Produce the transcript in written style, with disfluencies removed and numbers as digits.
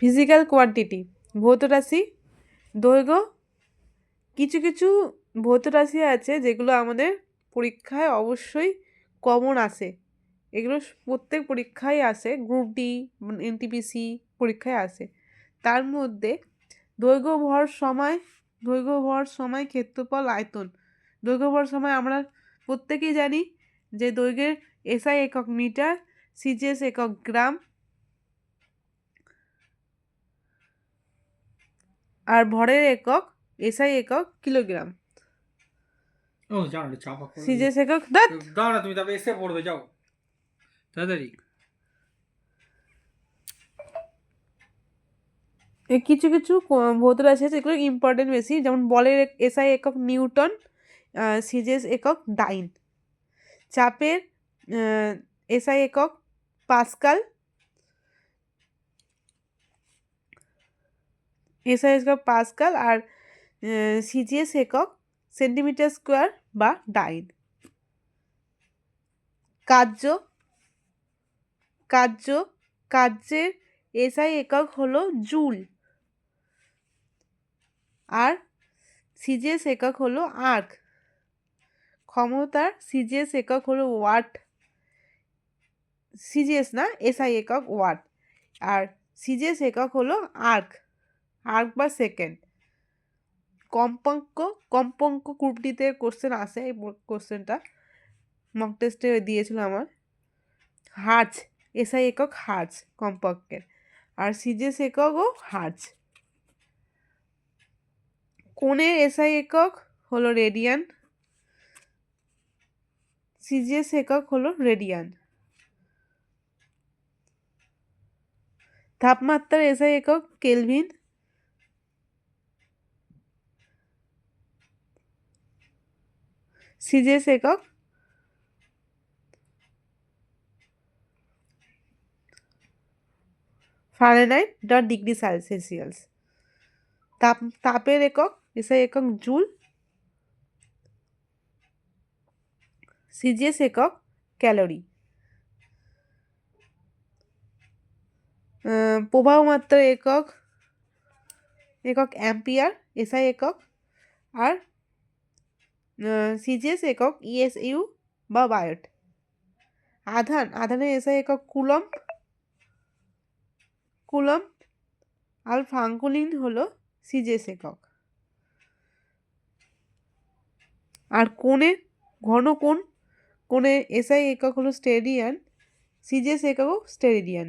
Physical quantity ভৌত রাশি। দৈর্ঘ্য, কিছু কিছু ভৌত রাশি আছে যেগুলো আমাদের পরীক্ষায় অবশ্যই কমন আসে, এগুলো প্রত্যেক পরীক্ষায় আসে, গ্রুপ ডি, এনটিপিসি পরীক্ষায় আসে। তার মধ্যে দৈর্ঘ্য ভর সময়, দৈর্ঘ্য ভর সময়, ক্ষেত্রফল, আয়তন। দৈর্ঘ্য ভর সময় আমরা প্রত্যেকেই জানি যে দৈর্ঘ্যের এসআই একক মিটার, সিজিএস একক গ্রাম, আর ভরের একক এসআই একক কিলোগ্রাম। ও যাও না, চাপা করো। সিজিএস একক দাও না, তুমি তারপরে এসে পড়বে, যাও তাড়াতাড়ি। কিছু কিছু ভৌত রাশি আছে যেগুলো ইম্পর্টেন্ট বেশি, যেমন বলের এসআই একক নিউটন, সিজিএস একক ডাইন। চাপের এসআই একক পাস্কাল, এসআই একক পাস্কাল, আর সিজিএস একক সেন্টিমিটার স্কোয়ার বা ডাইন। কার্য, কার্য কার্যের এসআই একক হলো জুল, আর সিজিএস একক হলো আর্ক। ক্ষমতার সিজিএস একক হলো ওয়াট, সিজিএস না এসআই একক ওয়াট, আর সিজিএস একক হলো আর্ক, আর্ক বা সেকেন্ড। কম্পাঙ্ক, কম্পাঙ্ক গ্রুপ ডিতে কোশ্চেন আসে, এই কোশ্চেনটা মক টেস্টে দিয়েছিল আমার। হার্জ, এসআই একক হার্জ কম্পাঙ্কের, আর সিজিএস এককও হার্জ। কোণের এসআই একক হলো রেডিয়ান, সিজিএস একক হলো রেডিয়ান। তাপমাত্রার এসআই একক কেলভিন, সিজিএস একক ফারেনহাইট ডট ডিগ্রি সেলসিয়াস। তাপের একক এসআই একক জুল, সিজিএস একক ক্যালোরি। প্রবাহ মাত্রার একক একক অ্যাম্পিয়ার, এসআই একক, আর সিজিএস একক ইএসইউ বা বায়োট। আধানের এসআই একক কুলম্ব, কুলম্ব, আর ফ্রাঙ্কলিন হলো সিজিএস একক। আর ঘন কোণের এসআই একক হলো স্টেরেডিয়ান, সিজিএস এককও স্টেরেডিয়ান।